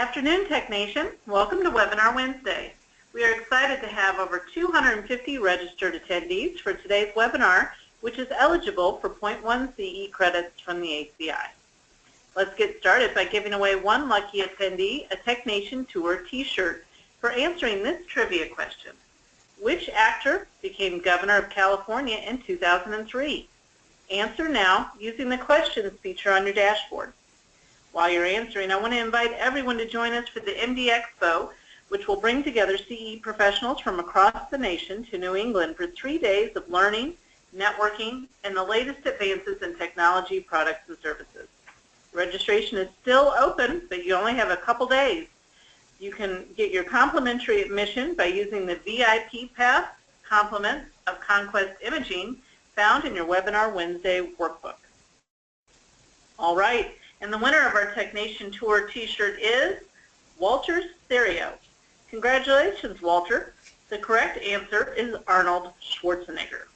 afternoon, Technation. Welcome to Webinar Wednesday. We are excited to have over 250 registered attendees for today's webinar, which is eligible for 0.1 CE credits from the ACI. Let's get started by giving away one lucky attendee a Technation Tour t-shirt for answering this trivia question. Which actor became Governor of California in 2003? Answer now using the questions feature on your dashboard. While you're answering, I want to invite everyone to join us for the MD Expo, which will bring together CE professionals from across the nation to New England for 3 days of learning, networking, and the latest advances in technology, products, and services. Registration is still open, but you only have a couple days. You can get your complimentary admission by using the VIP Pass Compliments of Conquest Imaging found in your Webinar Wednesday workbook. All right. And the winner of our Technation Tour t-shirt is Walter Stereo. Congratulations, Walter. The correct answer is Arnold Schwarzenegger.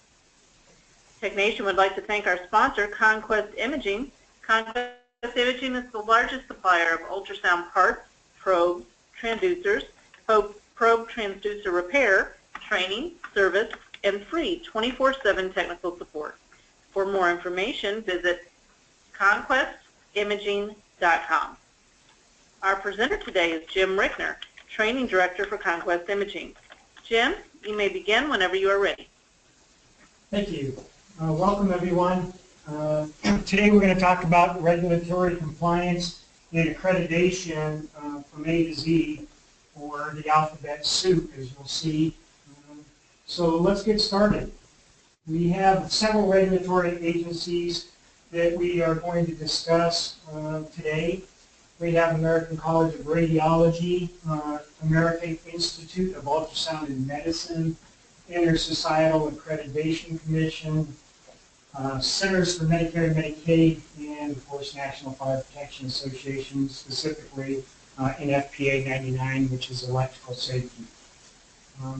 Technation would like to thank our sponsor, Conquest Imaging. Conquest Imaging is the largest supplier of ultrasound parts, probes, transducers, probe transducer repair, training, service, and free 24/7 technical support. For more information, visit conquestimaging.com. Our presenter today is Jim Rickner, Training Director for Conquest Imaging. Jim, you may begin whenever you are ready. Thank you. Welcome, everyone. Today we're going to talk about regulatory compliance and accreditation from A to Z, or the alphabet soup, as you'll see. So let's get started. We have several regulatory agencies that we are going to discuss today. We have American College of Radiology, American Institute of Ultrasound and Medicine, Intersocietal Accreditation Commission, Centers for Medicare and Medicaid, and of course National Fire Protection Association, specifically NFPA 99, which is electrical safety.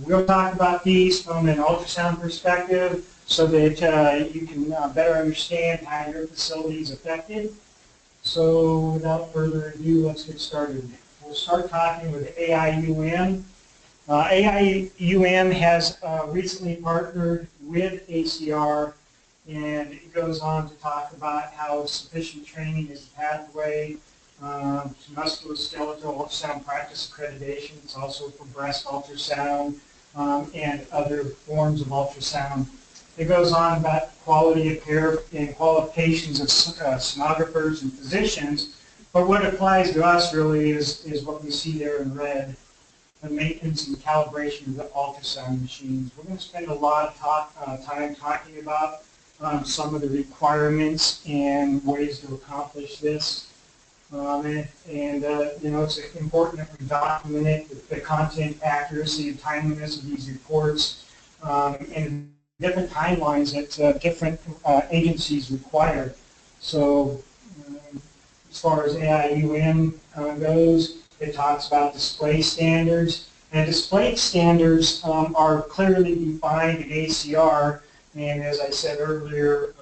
We'll talk about these from an ultrasound perspective so that you can better understand how your facility is affected. So without further ado, let's get started. We'll start talking with AIUM. AIUM has recently partnered with ACR, and it goes on to talk about how sufficient training is a pathway to musculoskeletal ultrasound practice accreditation. It's also for breast ultrasound and other forms of ultrasound. It goes on about quality of care and qualifications of sonographers and physicians, but what applies to us really is what we see there in red, the maintenance and calibration of the ultrasound machines. We're going to spend a lot of time talking about some of the requirements and ways to accomplish this. You know, it's important that we document the content accuracy and timeliness of these reports and different timelines that different agencies require. So as far as AIUM goes, it talks about display standards. And display standards are clearly defined in ACR, and as I said earlier,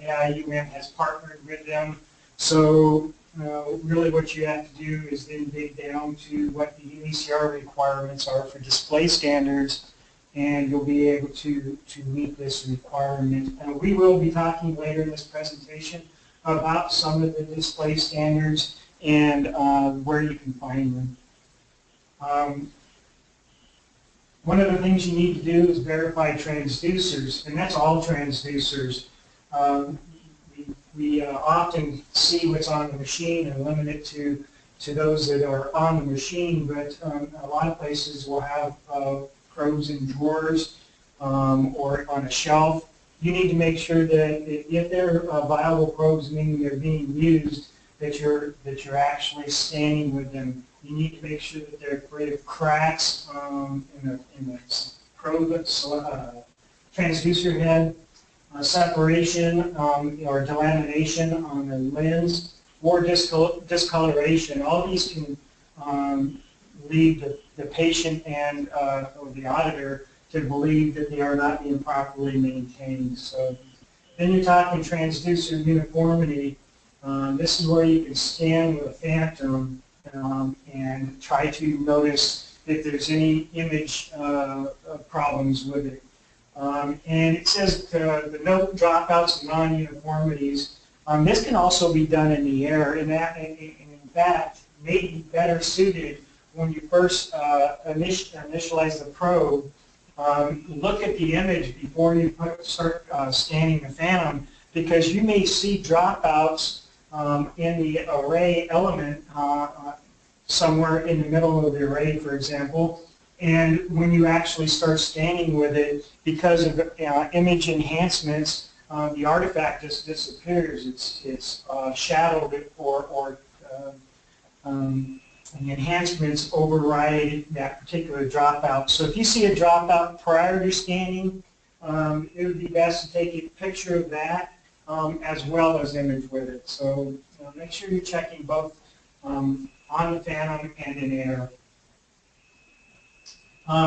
AIUM has partnered with them. So really what you have to do is then dig down to what the ACR requirements are for display standards, and you'll be able to meet this requirement. We will be talking later in this presentation about some of the display standards and where you can find them. One of the things you need to do is verify transducers, and that's all transducers. We often see what's on the machine and limit it to those that are on the machine, but a lot of places will have probes in drawers or on a shelf. You need to make sure that if they're viable probes, meaning they're being used, that you're actually standing with them. You need to make sure that there are creative cracks in the probe transducer head, separation or delamination on the lens, or discoloration. All these can lead the patient and or the auditor to believe that they are not being properly maintained. So then you're talking transducer uniformity. This is where you can scan with a phantom and try to notice if there's any image problems with it. And it says the note dropouts and non-uniformities. This can also be done in the air, and in fact may be better suited when you first initialize the probe. Look at the image before you start scanning the phantom, because you may see dropouts in the array element somewhere in the middle of the array, for example. And when you actually start scanning with it, because of image enhancements, the artifact just disappears. It's shadowed or the enhancements override that particular dropout. So if you see a dropout prior to scanning, it would be best to take a picture of that as well as image with it. So make sure you're checking both on the phantom and in air.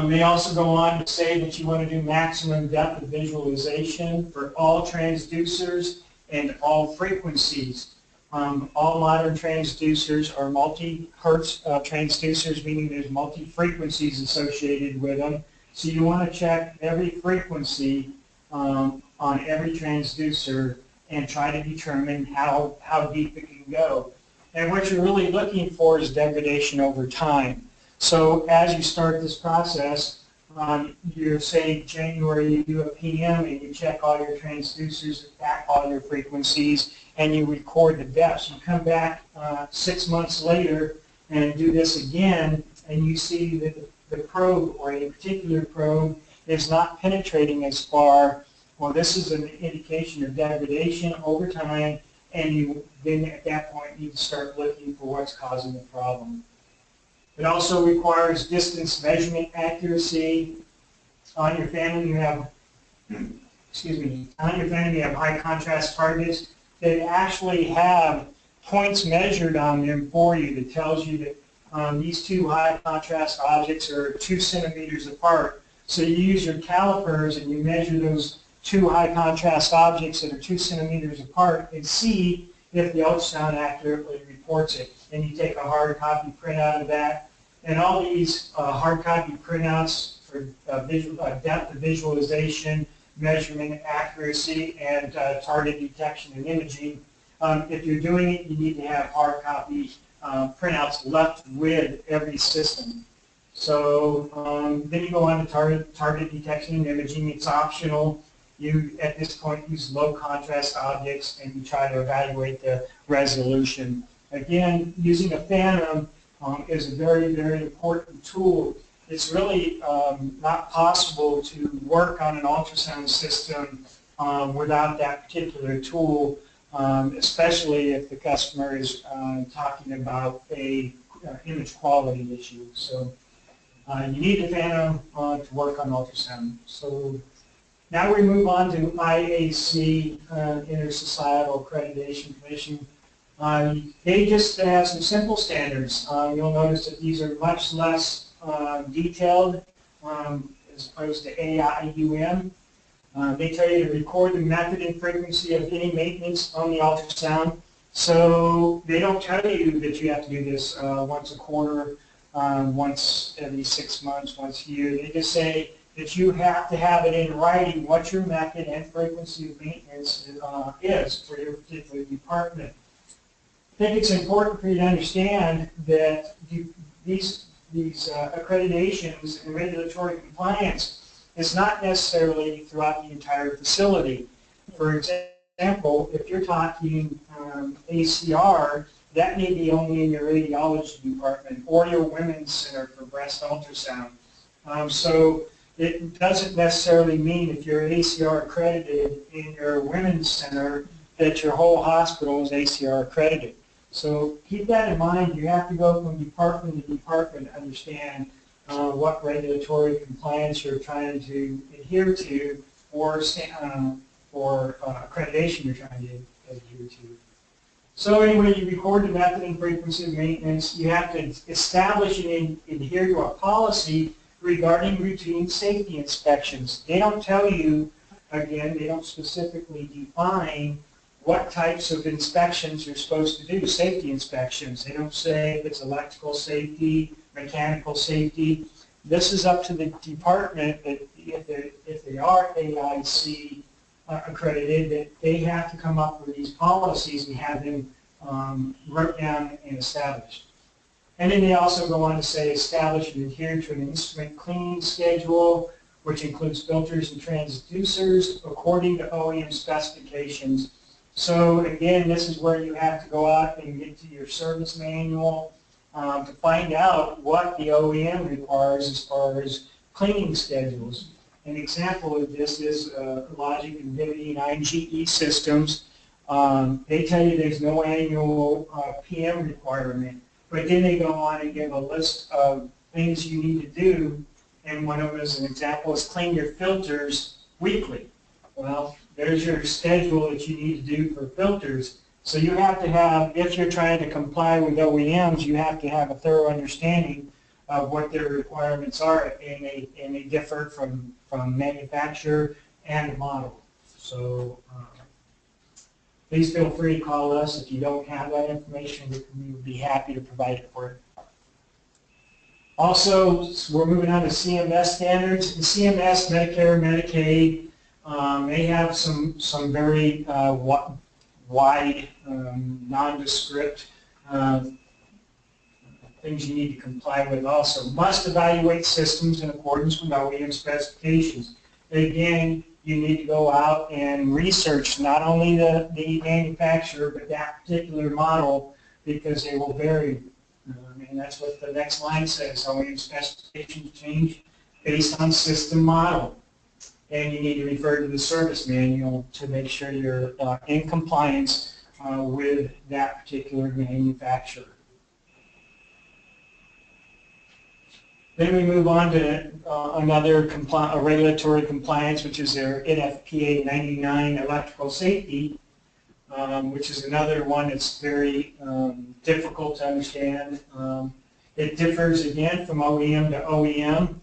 They also go on to say that you want to do maximum depth of visualization for all transducers and all frequencies. All modern transducers are multi-hertz transducers, meaning there's multi-frequencies associated with them. So you want to check every frequency on every transducer and try to determine how deep it can go. And what you're really looking for is degradation over time. So as you start this process, you're saying January, you do a PM and you check all your transducers at all your frequencies and you record the depths. You come back 6 months later and do this again, and you see that the probe or a particular probe is not penetrating as far. Well, this is an indication of degradation over time, and you then at that point need to start looking for what's causing the problem. It also requires distance measurement accuracy. On your phantom you have, on your phantom you have high contrast targets that actually have points measured on them for you that tells you that these two high contrast objects are 2 centimeters apart. So you use your calipers and you measure those two high contrast objects that are 2 centimeters apart and see if the ultrasound accurately reports it. And you take a hard copy printout of that. And all these hard copy printouts for depth of visualization, measurement accuracy, and target detection and imaging. If you're doing it, you need to have hard copy printouts left with every system. So then you go on to target detection and imaging. It's optional. You, at this point, use low contrast objects and you try to evaluate the resolution. Again, using a phantom is a very, very important tool. It's really not possible to work on an ultrasound system without that particular tool, especially if the customer is talking about a image quality issue. So you need a phantom to work on ultrasound. So now we move on to IAC, Intersocietal Accreditation Commission. They just have some simple standards. You'll notice that these are much less detailed as opposed to AIUM. They tell you to record the method and frequency of any maintenance on the ultrasound. So they don't tell you that you have to do this once a quarter, once every 6 months, once a year. They just say that you have to have it in writing what your method and frequency of maintenance is for your particular department. I think it's important for you to understand that these accreditations and regulatory compliance is not necessarily throughout the entire facility. For example, if you're talking ACR, that may be only in your radiology department or your women's center for breast ultrasound. So it doesn't necessarily mean if you're ACR accredited in your women's center that your whole hospital is ACR accredited. So keep that in mind. You have to go from department to department to understand what regulatory compliance you're trying to adhere to or accreditation you're trying to adhere to. So anyway, you record the method and frequency of maintenance. You have to establish and adhere to a policy regarding routine safety inspections. They don't tell you, again, they don't specifically define what types of inspections you're supposed to do, safety inspections. They don't say if it's electrical safety, mechanical safety. This is up to the department that if they are AIC accredited, that they have to come up with these policies and have them wrote down and established. And then they also go on to say establish and adhere to an instrument cleaning schedule, which includes filters and transducers according to OEM specifications. So again, this is where you have to go out and get to your service manual to find out what the OEM requires as far as cleaning schedules. An example of this is Logic and Unity 9GE systems. They tell you there's no annual PM requirement, but then they go on and give a list of things you need to do, and one of them, as an example, is clean your filters weekly. Well, there's your schedule that you need to do for filters. So you have to have, if you're trying to comply with OEMs, you have to have a thorough understanding of what their requirements are, and they differ from manufacturer and model. So please feel free to call us if you don't have that information. We would be happy to provide it for you. Also, we're moving on to CMS standards. The CMS, Medicare and Medicaid, they have some very wide, nondescript things you need to comply with also. Must evaluate systems in accordance with OEM specifications. Again, you need to go out and research not only the manufacturer, but that particular model, because they will vary. And that's what the next line says. OEM specifications change based on system model. And you need to refer to the service manual to make sure you're in compliance with that particular manufacturer. Then we move on to another regulatory compliance, which is their NFPA 99 electrical safety, which is another one that's very difficult to understand. It differs again from OEM to OEM,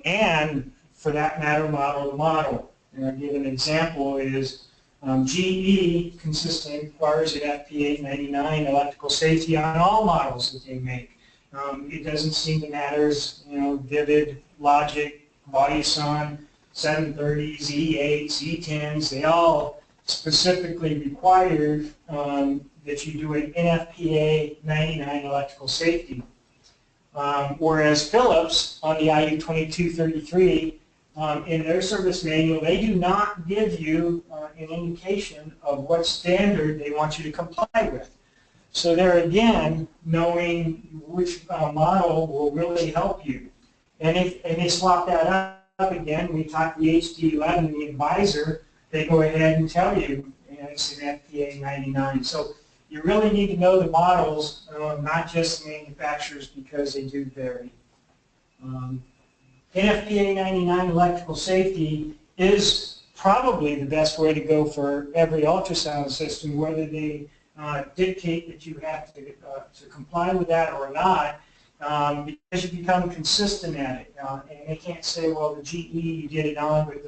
and for that matter, model to model. And I'll give an example is GE consistently requires an FPA 99 electrical safety on all models that they make. It doesn't seem to matter, Vivid, Logic, Audison, 730, Z8, Z10s, they all specifically require that you do an NFPA 99 electrical safety. Whereas Philips on the IU 2233, in their service manual, they do not give you an indication of what standard they want you to comply with. So there again, knowing which model will really help you. And if they swap that up again, we talk the HD11, the advisor, they go ahead and tell you, it's an FPA 99. So you really need to know the models, not just the manufacturers, because they do vary. NFPA 99 electrical safety is probably the best way to go for every ultrasound system, whether they dictate that you have to comply with that or not, because you become consistent at it. And they can't say, well, the GE you did it on, but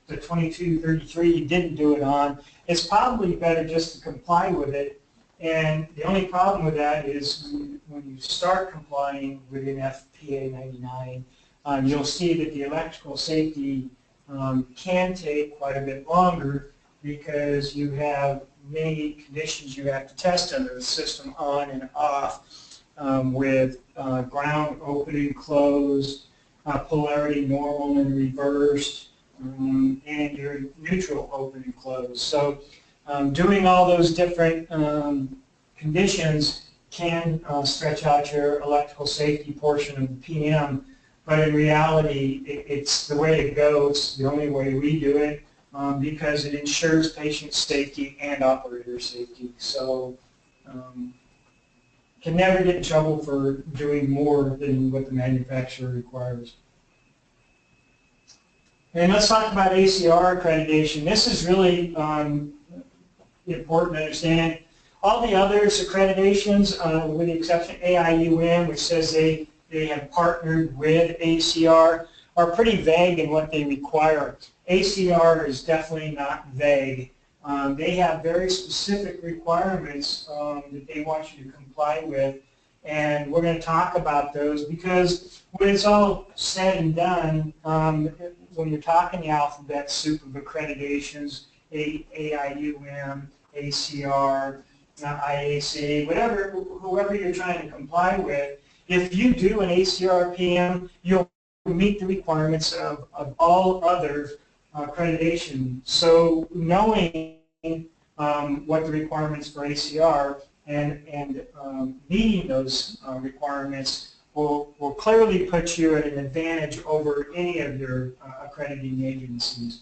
the 2233 you didn't do it on. It's probably better just to comply with it. And the only problem with that is when you start complying with an FPA 99, you'll see that the electrical safety can take quite a bit longer, because you have many conditions you have to test under the system on and off, with ground open and closed, polarity normal and reversed, and your neutral open and closed. So doing all those different conditions can stretch out your electrical safety portion of the PM, but in reality, it's the way to go. It's the only way we do it, because it ensures patient safety and operator safety. So can never get in trouble for doing more than what the manufacturer requires. And let's talk about ACR accreditation. This is really important to understand. All the others accreditations, with the exception of AIUM, which says they have partnered with ACR, are pretty vague in what they require. ACR is definitely not vague. They have very specific requirements that they want you to comply with, and we're going to talk about those because when it's all said and done, when you're talking the alphabet soup of accreditations, AIUM, ACR, IAC, whoever you're trying to comply with, if you do an ACR PM, you'll meet the requirements of all other accreditation. So knowing what the requirements for ACR and meeting those requirements will clearly put you at an advantage over any of your accrediting agencies.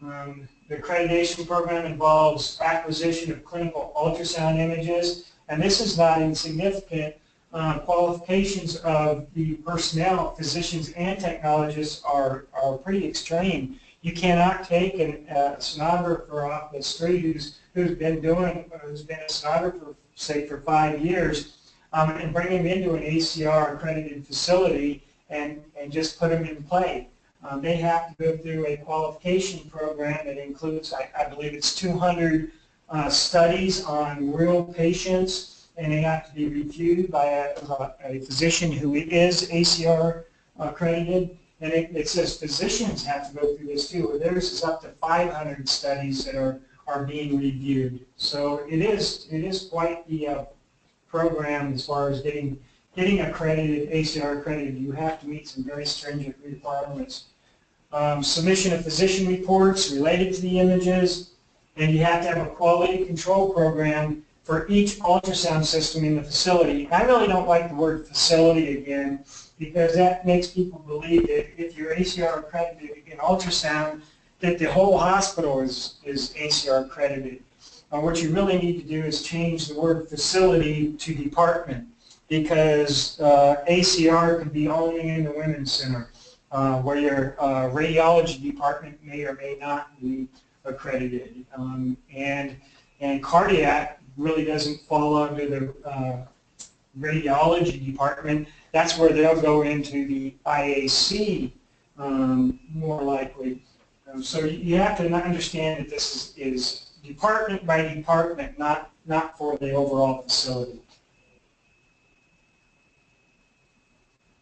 The accreditation program involves acquisition of clinical ultrasound images, and this is not insignificant. Qualifications of the personnel, physicians and technologists are pretty extreme. You cannot take a sonographer off the street who's been a sonographer, say, for 5 years, and bring him into an ACR accredited facility and just put him in play. They have to go through a qualification program that includes, I believe it's 200 studies on real patients, and they have to be reviewed by a physician who is ACR accredited. And it says physicians have to go through this too. Theirs is up to 500 studies that are being reviewed. So it is quite the program as far as getting accredited, ACR accredited. You have to meet some very stringent requirements. Submission of physician reports related to the images, and you have to have a quality control program for each ultrasound system in the facility. I really don't like the word facility again, because that makes people believe that if you're ACR accredited in ultrasound, that the whole hospital is ACR accredited. What you really need to do is change the word facility to department, because ACR could be only in the Women's Center, where your radiology department may or may not be accredited. And cardiac really doesn't fall under the radiology department. That's where they'll go into the IAC more likely. So you have to understand that this is department by department, not for the overall facility.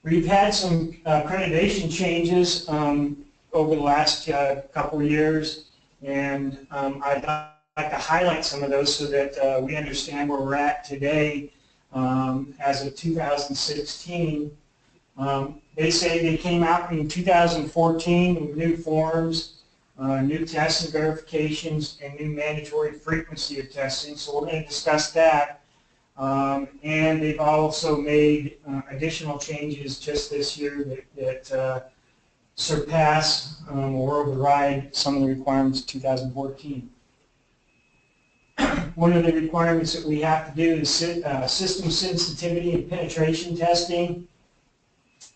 We've had some accreditation changes over the last couple of years, and I'd like to highlight some of those so that we understand where we're at today. As of 2016, they say they came out in 2014 with new forms, new testing verifications, and new mandatory frequency of testing. So we're going to discuss that. And they've also made additional changes just this year that surpass or override some of the requirements of 2014. One of the requirements that we have to do is system sensitivity and penetration testing,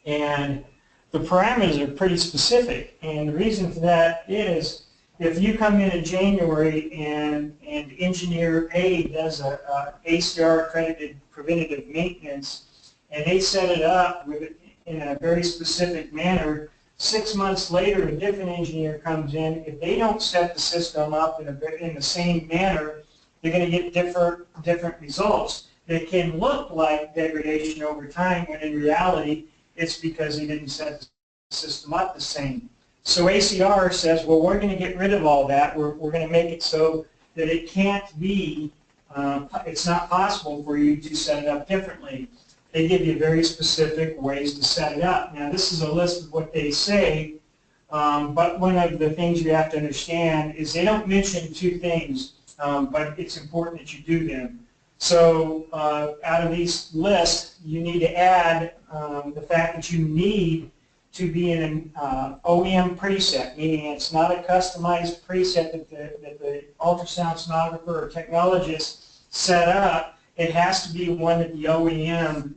and the parameters are pretty specific. And the reason for that is if you come in January and engineer A does a ACR accredited preventative maintenance, and they set it up in a very specific manner, 6 months later a different engineer comes in. If they don't set the system up in the same manner, you're going to get different results. They can look like degradation over time, when in reality it's because they didn't set the system up the same. So ACR says, well, we're going to get rid of all that. We're going to make it so that it can't be, it's not possible for you to set it up differently. They give you very specific ways to set it up. Now, this is a list of what they say, but one of the things you have to understand is they don't mention two things. But it's important that you do them. So out of these lists, you need to add the fact that you need to be in an OEM preset, meaning it's not a customized preset that the ultrasound sonographer or technologist set up. It has to be one that the OEM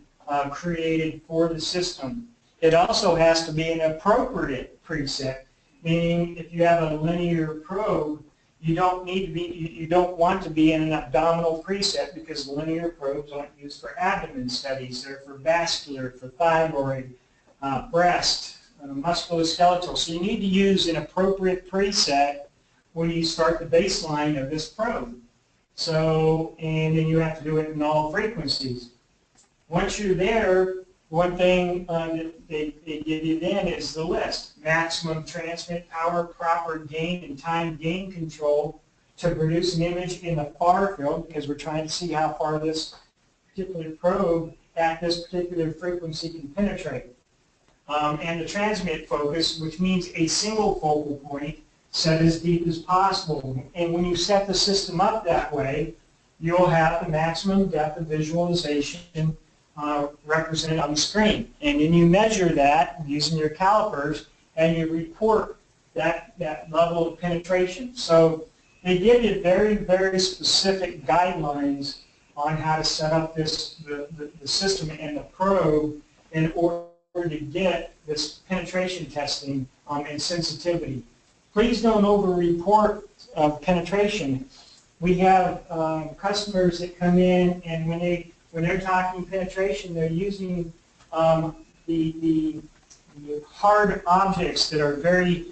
created for the system. It also has to be an appropriate preset, meaning if you have a linear probe, you don't want to be in an abdominal preset, because linear probes aren't used for abdomen studies. They're for vascular, for thyroid, breast, musculoskeletal. So you need to use an appropriate preset where you start the baseline of this probe. So, and then you have to do it in all frequencies. Once you're there, one thing that they give you then is the list. Maximum transmit power, proper gain, and time gain control to produce an image in the far field, because we're trying to see how far this particular probe at this particular frequency can penetrate. And the transmit focus, which means a single focal point set as deep as possible. And when you set the system up that way, you'll have the maximum depth of visualization represented on the screen. And then you measure that using your calipers, and you report that level of penetration. So they give you very, very specific guidelines on how to set up the system and the probe in order to get this penetration testing and sensitivity. Please don't over-report penetration. We have customers that come in, and when they're talking penetration, they're using the hard objects that are very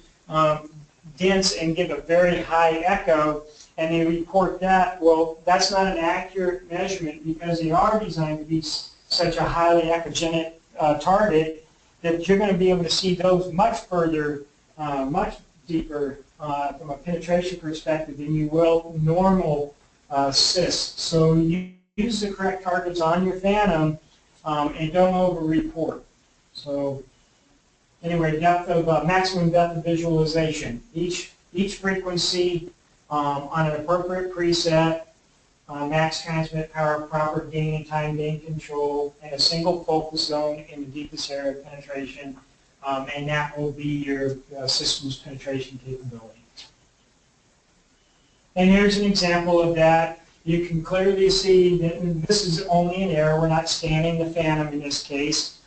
dense and give a very high echo, and they report that. Well, that's not an accurate measurement, because they are designed to be such a highly echogenic target that you're going to be able to see those much further, much deeper from a penetration perspective than you will normal cysts. So you use the correct targets on your Phantom and don't over-report. So anyway, maximum depth of visualization. Each frequency on an appropriate preset, max transmit power, proper gain and time gain control, and a single focus zone in the deepest area of penetration, and that will be your system's penetration capability. And here's an example of that. You can clearly see that this is only an error. We're not scanning the Phantom in this case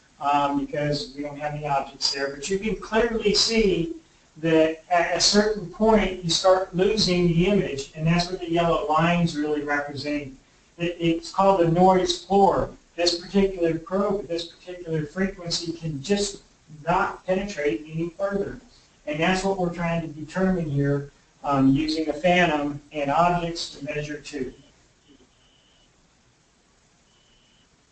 because we don't have any objects there. But you can clearly see that at a certain point you start losing the image, and that's what the yellow lines really represent. It's called the noise floor. This particular probe at this particular frequency can just not penetrate any further. And that's what we're trying to determine here using the Phantom and objects to measure to.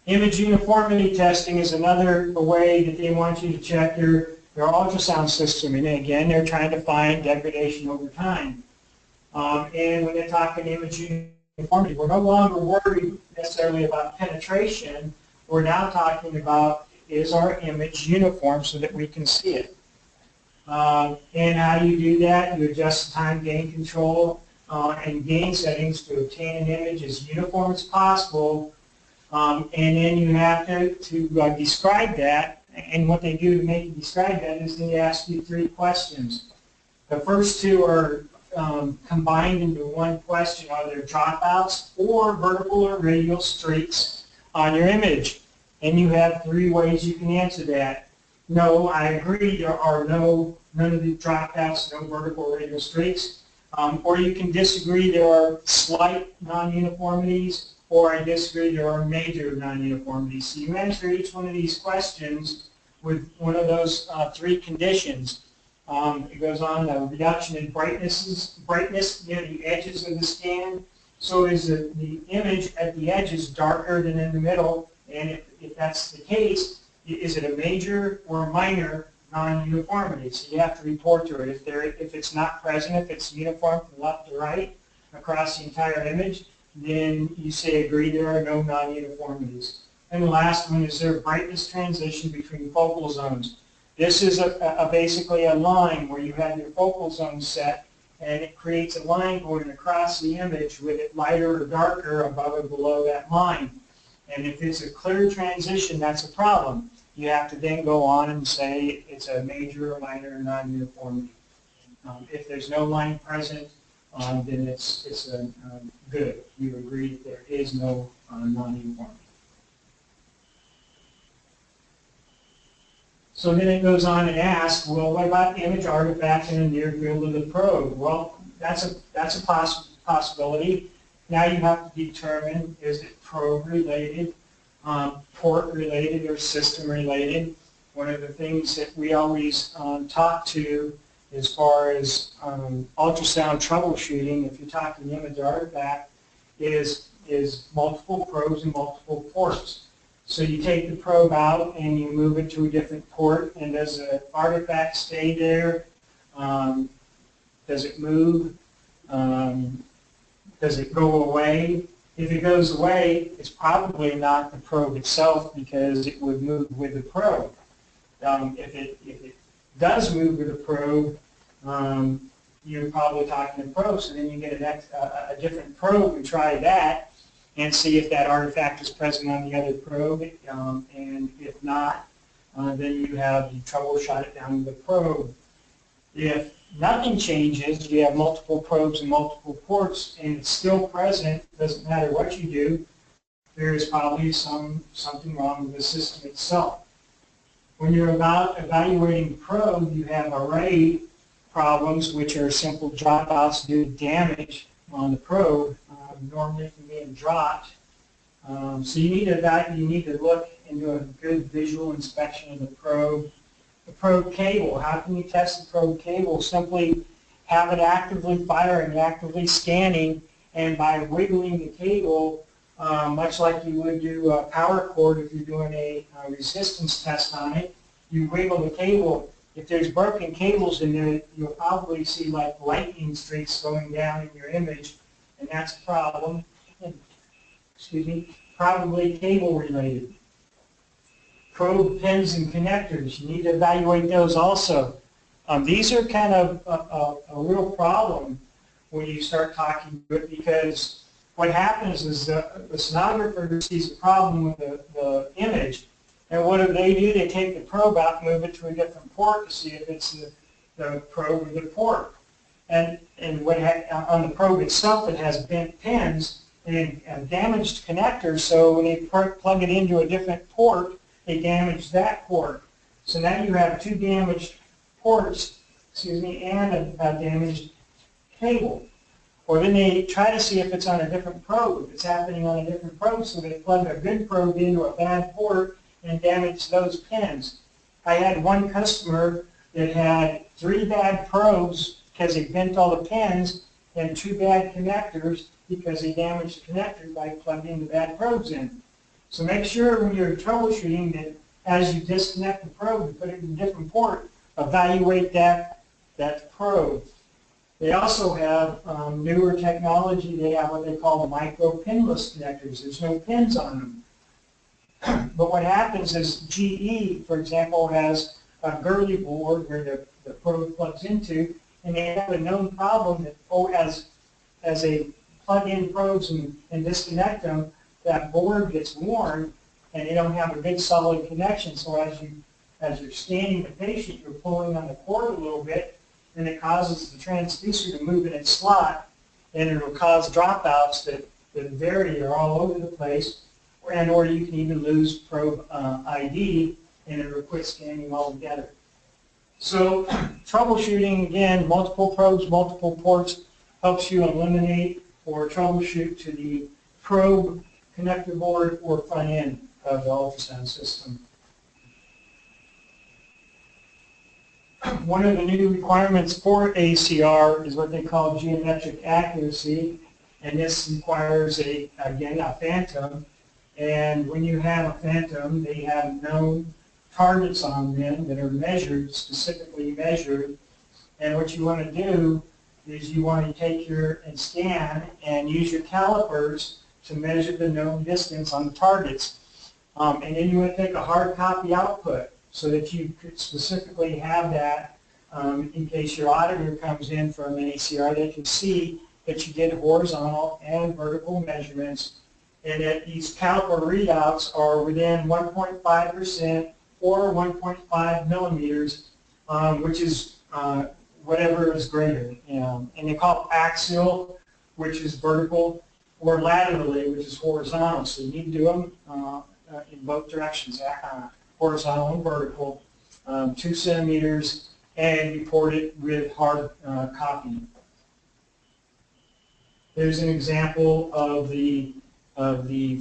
Image uniformity testing is another way that they want you to check their ultrasound system. And again, they're trying to find degradation over time. And when they're talking image uniformity, we're no longer worried necessarily about penetration. We're now talking about, is our image uniform so that we can see it? And how do you do that? You adjust the time gain control and gain settings to obtain an image as uniform as possible. And then you have to describe that. And what they do to make you describe that is they ask you 3 questions. The first 2 are combined into one question. Are there dropouts or vertical or radial streaks on your image? And you have 3 ways you can answer that. No, I agree, there are none of the dropouts, no vertical or radial streaks. Or you can disagree, there are slight non-uniformities, or I disagree, there are major non-uniformities. So you answer each one of these questions with one of those 3 conditions. It goes on, a reduction in brightness near the edges of the scan. So is the image at the edges darker than in the middle? And if that's the case, is it a major or a minor non-uniformity? So you have to report to it. If it's not present, if it's uniform from left to right across the entire image, then you say agree there are no non-uniformities. And the last one is there a brightness transition between focal zones. This is basically a line where you have your focal zone set, and it creates a line going across the image with it lighter or darker above or below that line. And if it's a clear transition, that's a problem. You have to then go on and say it's a major or minor non-uniformity. If there's no line present, then it's good. You agree that there is no non-uniformity. So then it goes on and asks, well, what about image artifacts in the near field of the probe? Well, that's a possibility. Now you have to determine, is it probe related, port related, or system related? One of the things that we always talk to as far as ultrasound troubleshooting, if you're talking image artifact, is multiple probes and multiple ports. So you take the probe out and you move it to a different port, and does the artifact stay there? Does it move? Does it go away? If it goes away, it's probably not the probe itself because it would move with the probe. If it does move with the probe, you're probably talking to probe, so then you get a different probe and try that and see if that artifact is present on the other probe, and if not, then you troubleshoot it down with the probe. If nothing changes, you have multiple probes and multiple ports, and it's still present, doesn't matter what you do, there is probably something wrong with the system itself. When you're evaluating the probe, you have array problems, which are simple dropouts due to damage on the probe, normally from being dropped. So you need to look into a good visual inspection of the probe. The probe cable, how can you test the probe cable? Simply have it actively firing, actively scanning, and by wiggling the cable, much like you would do a power cord if you're doing a resistance test on it, you wiggle the cable. If there's broken cables in there, you'll probably see like lightning streaks going down in your image, and that's a problem. Excuse me, probably cable related. Probe pins and connectors, you need to evaluate those also. These are kind of a real problem when you start talking to it, because what happens is the sonographer sees a problem with the image, and what do? They take the probe out and move it to a different port to see if it's the probe or the port. And on the probe itself, it has bent pins and damaged connectors, so when they plug it into a different port, they damage that port. So now you have two damaged ports, and a damaged cable. Or then they try to see if it's on a different probe, if it's happening on a different probe, so they plug a good probe into a bad port and damage those pins. I had one customer that had 3 bad probes because he bent all the pins, and 2 bad connectors because he damaged the connectors by plugging the bad probes in. So make sure when you're troubleshooting that as you disconnect the probe and put it in a different port, evaluate that probe. They also have newer technology. They have what they call the micro pinless connectors. There's no pins on them. But what happens is GE, for example, has a Gurley board where the probe plugs into, and they have a known problem that as they plug in probes and disconnect them, that board gets worn and they don't have a good solid connection. So as you're scanning the patient, you're pulling on the cord a little bit, and it causes the transducer to move in its slot, and it will cause dropouts that vary or all over the place, or you can even lose probe ID, and it will quit scanning altogether. So troubleshooting, again, multiple probes, multiple ports, helps you eliminate or troubleshoot to the probe, connector board, or front end of the ultrasound system. One of the new requirements for ACR is what they call geometric accuracy, and this requires again a phantom. And when you have a phantom, they have known targets on them that are measured, specifically measured. And what you want to do is you want to take and scan and use your calipers to measure the known distance on the targets. And then you want to take a hard copy output so that you could specifically have that in case your auditor comes in from an ACR, they can see that you did horizontal and vertical measurements, and that these caliper readouts are within 1.5% or 1.5 millimeters, which is whatever is greater. And they call it axial, which is vertical, or laterally, which is horizontal. So you need to do them in both directions, horizontal and vertical, 2 centimeters, and report it with hard copy. There's an example of the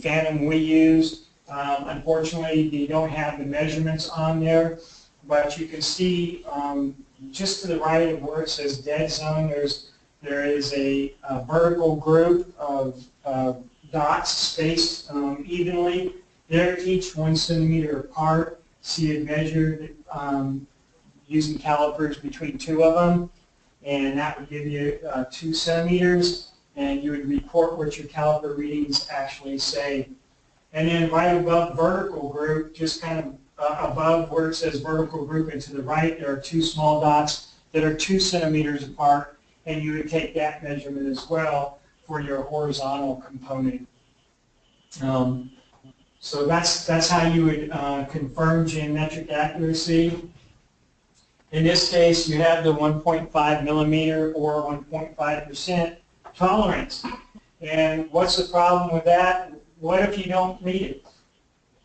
phantom we use. Unfortunately, they don't have the measurements on there. but you can see just to the right of where it says dead zone, there is a vertical group of dots spaced evenly. They're each 1 centimeter apart. So you measured using calipers between 2 of them, and that would give you 2 centimeters, and you would report what your caliper readings actually say. And then right above vertical group, just kind of above where it says vertical group and to the right, there are 2 small dots that are 2 centimeters apart, and you would take that measurement as well for your horizontal component. So that's how you would confirm geometric accuracy. In this case, you have the 1.5 millimeter or 1.5% tolerance. And what's the problem with that? What if you don't meet it?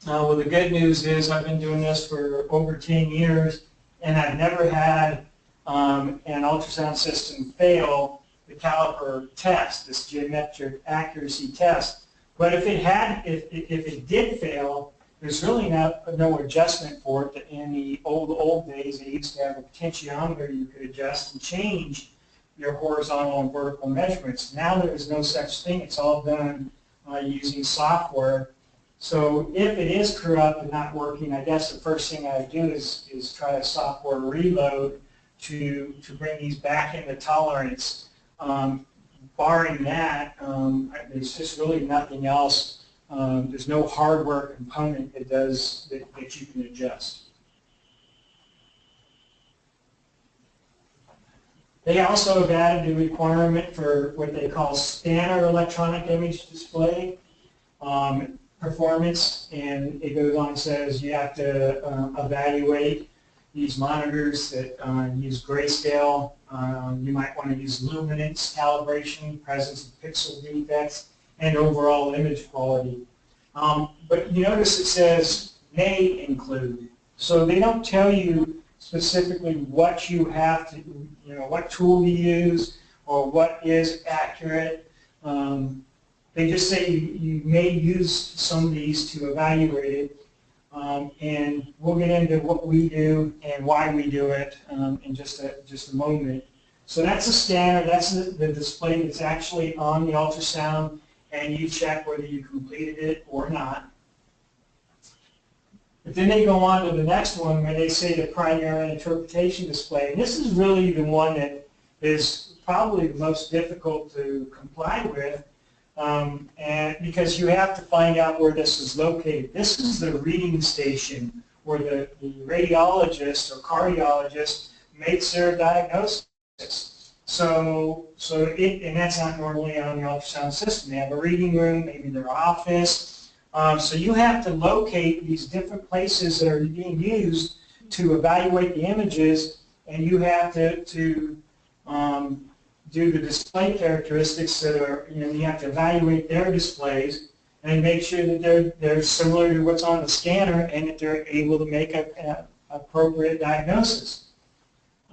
Well, the good news is I've been doing this for over 10 years, and I've never had an ultrasound system fail the caliper test, this geometric accuracy test. But if it did fail, there's really no adjustment for it. In the old days, they used to have a potentiometer you could adjust and change your horizontal and vertical measurements. Now there is no such thing. It's all done using software. So if it is corrupt and not working, I guess the first thing I would do is try a software reload to bring these back into tolerance. Barring that, there's just really nothing else. There's no hardware component that you can adjust. They also have added a requirement for what they call standard electronic image display performance, and it goes on and says you have to evaluate these monitors that use grayscale. You might want to use luminance calibration, presence of pixel defects, and overall image quality. But you notice it says may include. So they don't tell you specifically what you have to, what tool you use or what is accurate. They just say you may use some of these to evaluate it. And we'll get into what we do and why we do it in just a moment. So that's a scanner. That's the display that's actually on the ultrasound, and you check whether you completed it or not. But then they go on to the next one where they say the primary interpretation display. And this is really the one that is probably the most difficult to comply with. And because you have to find out where this is located. This is the reading station where the radiologist or cardiologist makes their diagnosis. And that's not normally on the ultrasound system. They have a reading room, maybe their office. So you have to locate these different places that are being used to evaluate the images, and you have to do the display characteristics that are, you have to evaluate their displays and make sure that they're similar to what's on the scanner and that they're able to make an appropriate diagnosis.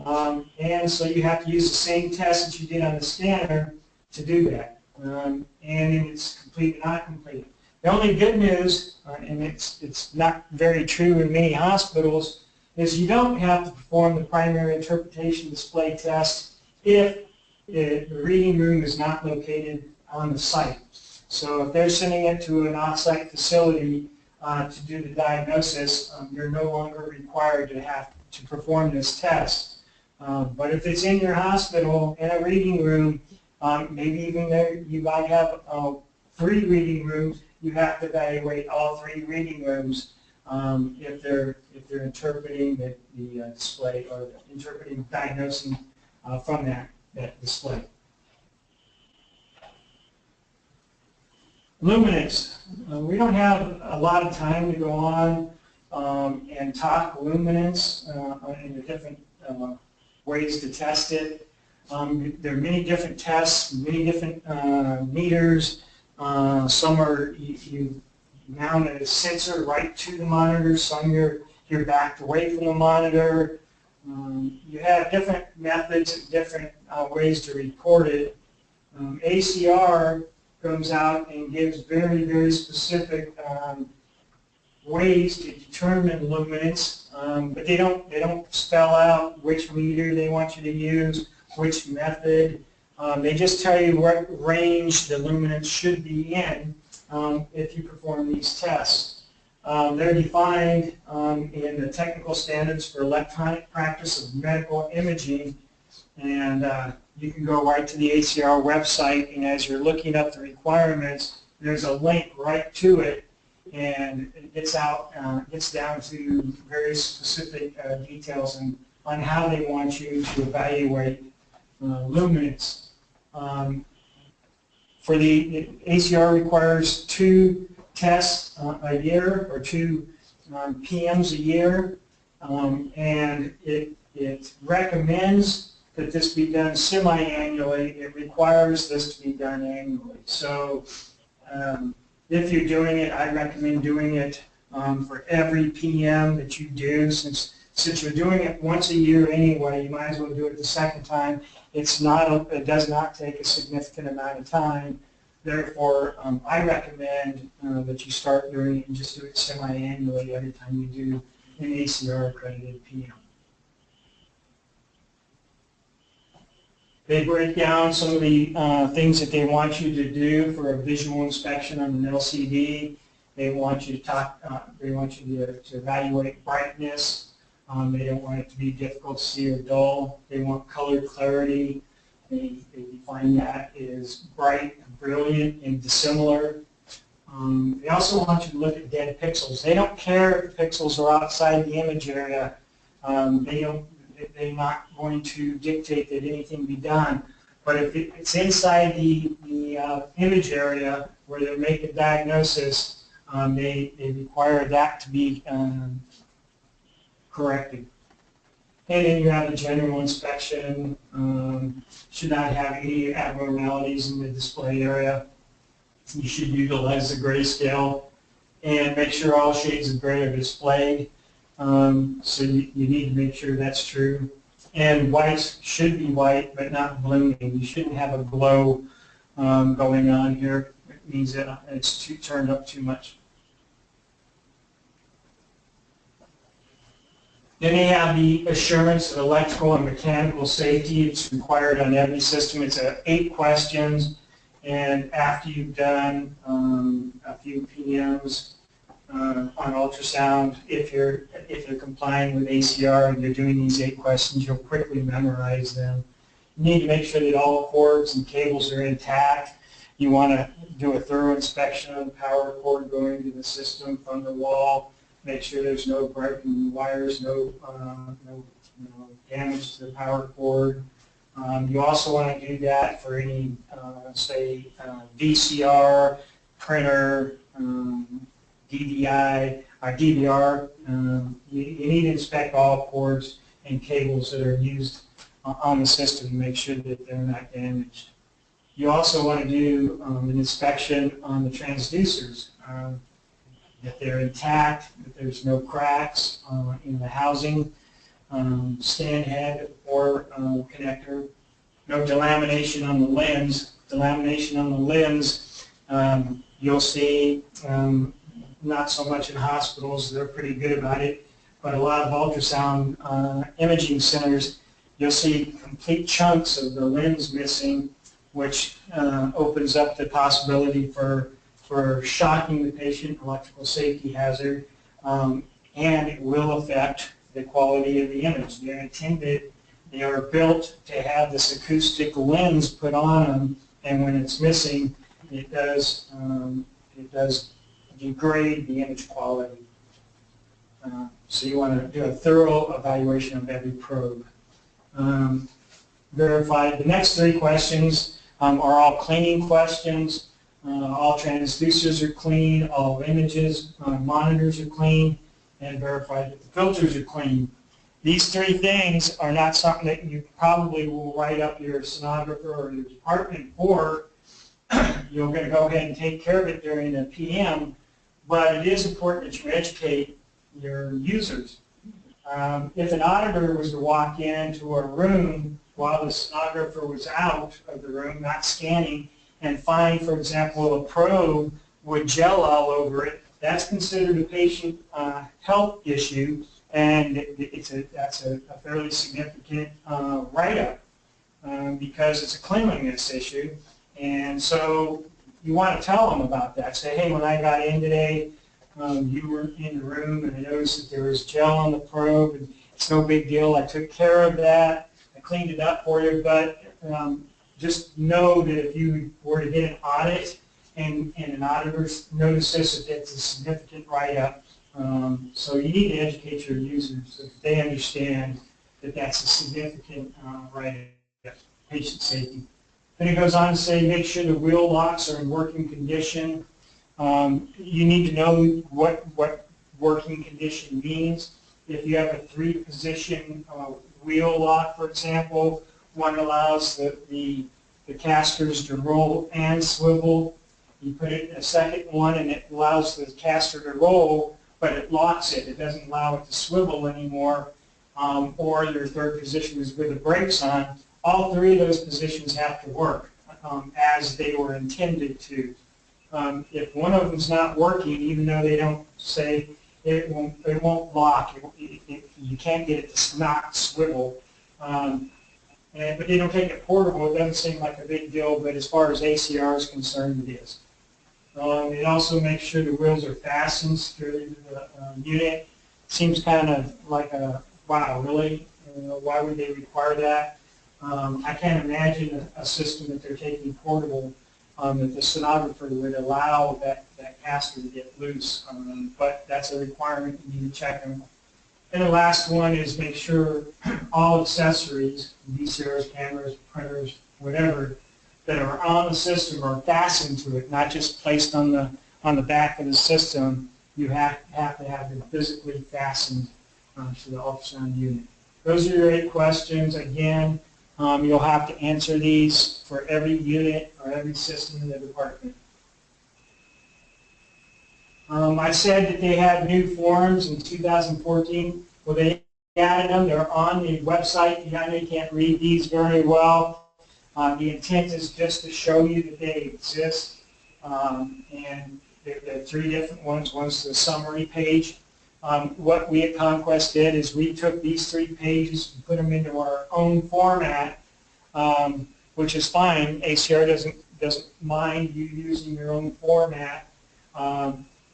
And so you have to use the same test that you did on the scanner to do that. And it's complete and not complete. The only good news, and it's not very true in many hospitals, is you don't have to perform the primary interpretation display test if the reading room is not located on the site. So if they're sending it to an off-site facility to do the diagnosis, you're no longer required to have to perform this test. But if it's in your hospital, in a reading room, maybe even there you might have 3 reading rooms, you have to evaluate all 3 reading rooms if they're interpreting the display or diagnosing from that display. Luminance. We don't have a lot of time to go on and talk luminance in the different ways to test it. There are many different tests, many different meters. Some are you mount a sensor right to the monitor. Some you're backed away from the monitor. You have different methods and different ways to report it. ACR comes out and gives very, very specific ways to determine luminance, but they don't spell out which meter they want you to use, which method. They just tell you what range the luminance should be in if you perform these tests. They're defined in the technical standards for electronic practice of medical imaging, and you can go right to the ACR website, and as you're looking up the requirements, there's a link right to it, and it gets down to very specific details on how they want you to evaluate luminance. For the ACR requires 2 tests a year, or 2 PMs a year, and it recommends that this be done semi-annually. It requires this to be done annually. So if you're doing it, I recommend doing it for every PM that you do. Since you're doing it once a year anyway, you might as well do it the second time. It does not take a significant amount of time. Therefore, I recommend that you start doing it and just do it semi-annually every time you do an ACR accredited PM. They break down some of the things that they want you to do for a visual inspection on an LCD. They want you to evaluate brightness. They don't want it to be difficult to see or dull. They want color clarity. They define that as bright, brilliant, and dissimilar. They also want you to look at dead pixels. They don't care if the pixels are outside the image area. They're not going to dictate that anything be done. But if it's inside the image area where they're making a diagnosis, they require that to be corrected. And then you have a general inspection. Should not have any abnormalities in the display area. You should utilize the grayscale and make sure all shades of gray are displayed. So you need to make sure that's true. And whites should be white, but not blooming. You shouldn't have a glow going on here. It means that it's turned up too much. Then they have the assurance of electrical and mechanical safety. It's required on every system. It's 8 questions, and after you've done a few PMs on ultrasound, if you're complying with ACR and you're doing these 8 questions, you'll quickly memorize them. You need to make sure that all cords and cables are intact. You want to do a thorough inspection of the power cord going to the system from the wall. Make sure there's no broken wires, no damage to the power cord. You also want to do that for any, say, VCR, printer, DVI, or DVR. You need to inspect all cords and cables that are used on the system to make sure that they're not damaged. You also want to do an inspection on the transducers. That they're intact, that there's no cracks in the housing, stand head or connector, no delamination on the lens. Delamination on the lens, you'll see not so much in hospitals, they're pretty good about it, but a lot of ultrasound imaging centers, you'll see complete chunks of the lens missing, which opens up the possibility for shocking the patient, electrical safety hazard, and it will affect the quality of the image. They're intended, they are built to have this acoustic lens put on them, and when it's missing, it does degrade the image quality. So you want to do a thorough evaluation of every probe. Verify. The next 3 questions are all cleaning questions. All transducers are clean, all images, monitors are clean, and verify that the filters are clean. These 3 things are not something that you probably will write up your sonographer or your department for. You're going to go ahead and take care of it during a PM, but it is important that you educate your users. If an auditor was to walk into a room while the sonographer was out of the room, not scanning, and find, for example, a probe with gel all over it That's considered a patient health issue, and that's a fairly significant write-up because it's a cleanliness issue. And so you want to tell them about that. Say, hey, when I got in today, you were in the room, and I noticed that there was gel on the probe, and it's no big deal. I took care of that. I cleaned it up for you, but just know that if you were to get an audit and an auditor notices that it's a significant write-up, so you need to educate your users so that they understand that that's a significant write-up, patient safety. Then it goes on to say, make sure the wheel locks are in working condition. You need to know what working condition means. If you have a 3-position wheel lock, for example, one allows the casters to roll and swivel. You put it in a second one, and it allows the caster to roll, but it locks it. It doesn't allow it to swivel anymore. Or your 3rd position is with the brakes on. All 3 of those positions have to work as they were intended to. If one of them's not working, even though they don't say it won't lock, you can't get it to not swivel. But they don't take it portable. It doesn't seem like a big deal, but as far as ACR is concerned, it is. It also makes sure the wheels are fastened securely to the unit. Seems kind of like a, wow, really? Why would they require that? I can't imagine a system that they're taking portable that the sonographer would allow that caster to get loose. But that's a requirement. You need to check them. And the last one is make sure all accessories, VCRs, cameras, printers, whatever, that are on the system are fastened to it, not just placed on the back of the system. You have to have them physically fastened to the ultrasound unit. Those are your 8 questions. Again, you'll have to answer these for every unit or every system in the department. I said that they had new forms in 2014. Well, they added them. They're on the website. I know you can't read these very well. The intent is just to show you that they exist. And there are 3 different ones. One's the summary page. What we at Conquest did is we took these 3 pages and put them into our own format, which is fine. ACR doesn't mind you using your own format.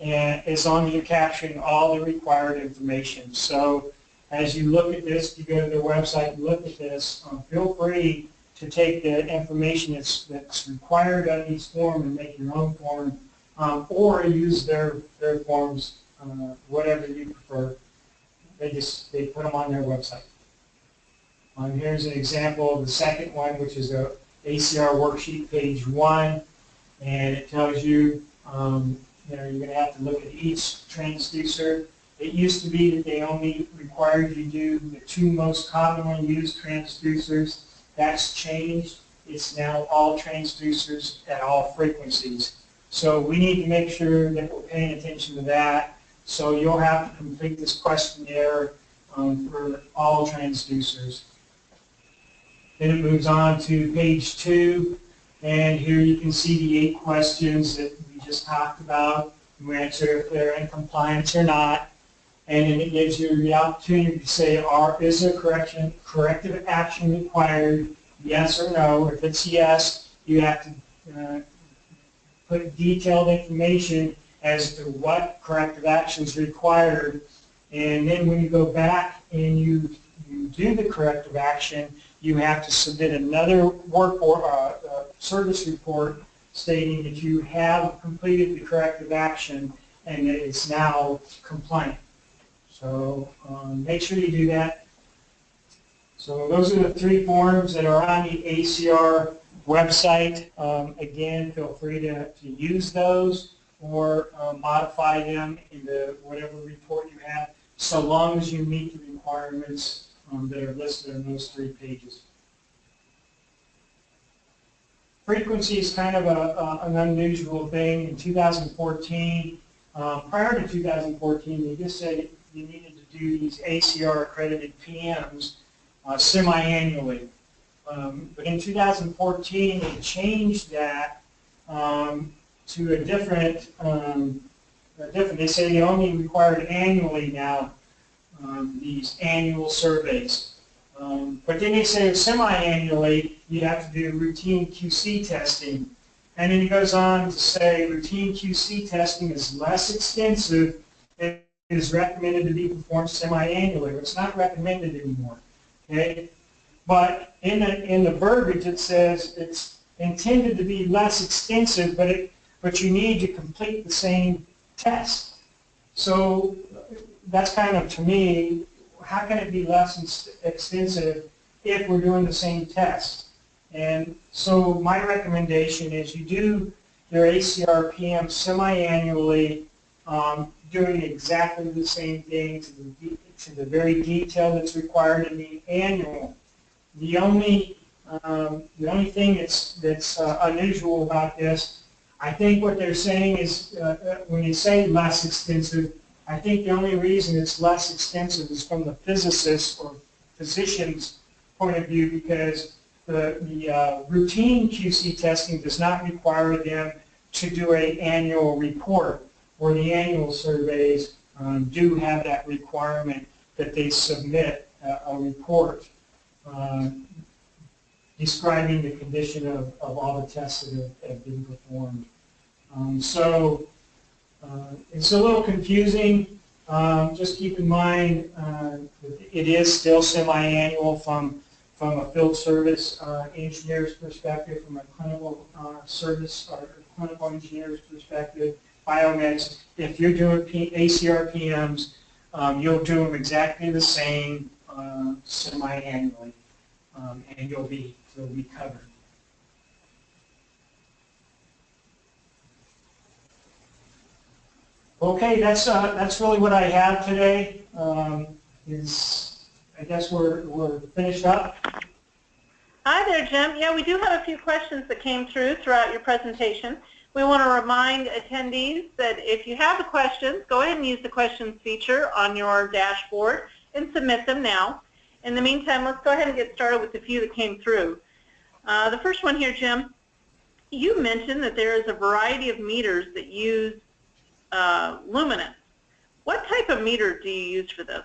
And as long as you're capturing all the required information. So as you look at this, you go to their website and look at this, feel free to take the information that's required on each form and make your own form, or use their forms, whatever you prefer. They put them on their website. Here's an example of the second one, which is a ACR worksheet, page 1, and it tells you you're going to have to look at each transducer. It used to be that they only required you to do the 2 most commonly used transducers. That's changed. It's now all transducers at all frequencies. So we need to make sure that we're paying attention to that. So you'll have to complete this questionnaire for all transducers. Then it moves on to page 2, and here you can see the 8 questions that we just talked about. You answer if they're in compliance or not, and then it gives you the opportunity to say, is there corrective action required, yes or no. If it's yes, you have to put detailed information as to what corrective action is required, and then when you go back and you do the corrective action, you have to submit another work or service report stating that you have completed the corrective action and that it's now compliant. So make sure you do that. So those are the 3 forms that are on the ACR website. Again, feel free to use those or modify them into whatever report you have, so long as you meet the requirements that are listed in those 3 pages. Frequency is kind of an unusual thing. In 2014, prior to 2014, they just said you needed to do these ACR accredited PMs semi-annually. But in 2014, they changed that to a different different. They say they only required annually now, these annual surveys. But then they say semi-annually, you have to do routine QC testing. And then he goes on to say routine QC testing is less extensive and is recommended to be performed semi-annually. It's not recommended anymore. Okay? But in the verbiage it says it's intended to be less extensive, but you need to complete the same test. So that's kind of, to me, how can it be less extensive if we're doing the same test? And so my recommendation is you do your ACR PM semi-annually, doing exactly the same thing to the very detail that's required in the annual. The only thing that's unusual about this, I think what they're saying is when you say less extensive, I think the only reason it's less extensive is from the physicist or physician's point of view, because the routine QC testing does not require them to do an annual report, or the annual surveys do have that requirement that they submit a report describing the condition of all the tests that have been performed. So it's a little confusing. Just keep in mind it is still semi-annual from a field service engineer's perspective, from a clinical service or clinical engineer's perspective. Biomeds, if you're doing ACR PMs, you'll do them exactly the same semi-annually, and you'll be covered. Okay, that's really what I have today. I guess we're finished up. Hi there, Jim. Yeah, we do have a few questions that came through throughout your presentation. We want to remind attendees that if you have the questions, go ahead and use the questions feature on your dashboard and submit them now. In the meantime, let's go ahead and get started with the few that came through. The first one here, Jim, you mentioned that there is a variety of meters that use Luminance. What type of meter do you use for this?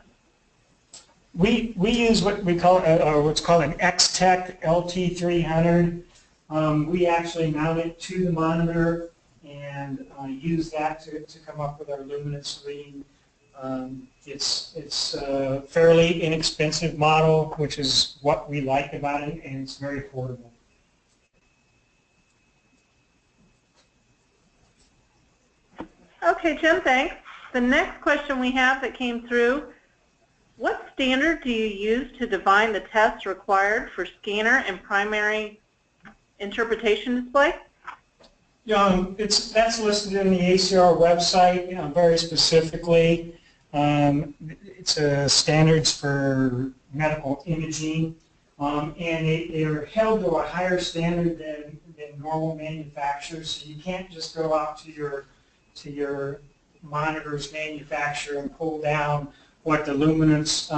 We use what we call, or what's called an X-Tech LT300. We actually mount it to the monitor and use that to come up with our luminance reading. It's a fairly inexpensive model, which is what we like about it, and it's very affordable. Okay, Jim, thanks. The next question we have that came through, what standard do you use to define the tests required for scanner and primary interpretation display? That's listed in the ACR website, very specifically. It's standards for medical imaging, and they are held to a higher standard than normal manufacturers. So you can't just go out to your monitor's manufacturer and pull down what the luminance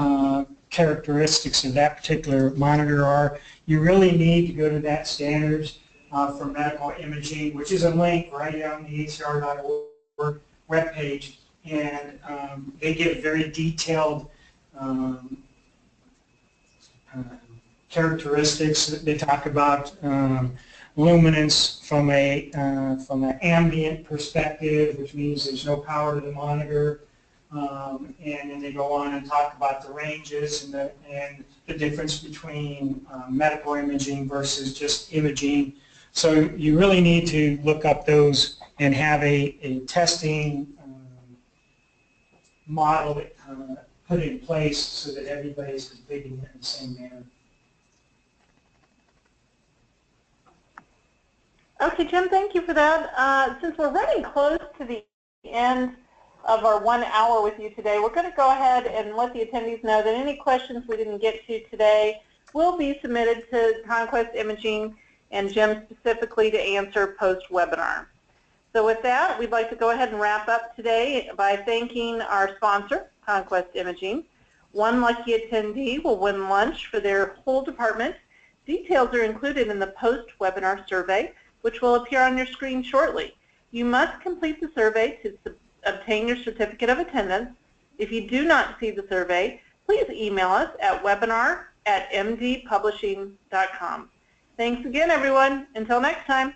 characteristics of that particular monitor are. You really need to go to that standards for medical imaging, which is a link right on the acr.org webpage, and they give very detailed characteristics. They talk about luminance from an ambient perspective, which means there's no power to the monitor, and then they go on and talk about the ranges and the difference between medical imaging versus just imaging. So you really need to look up those and have a testing model put in place so that everybody's completing it in the same manner. Okay, Jim, thank you for that. Since we're running close to the end of our 1 hour with you today, we're going to go ahead and let the attendees know that any questions we didn't get to today will be submitted to Conquest Imaging and Jim specifically to answer post-webinar. So with that, we'd like to go ahead and wrap up today by thanking our sponsor, Conquest Imaging. One lucky attendee will win lunch for their whole department. Details are included in the post-webinar survey, which will appear on your screen shortly. You must complete the survey obtain your certificate of attendance. If you do not see the survey, please email us at webinar@mdpublishing.com. Thanks again, everyone. Until next time.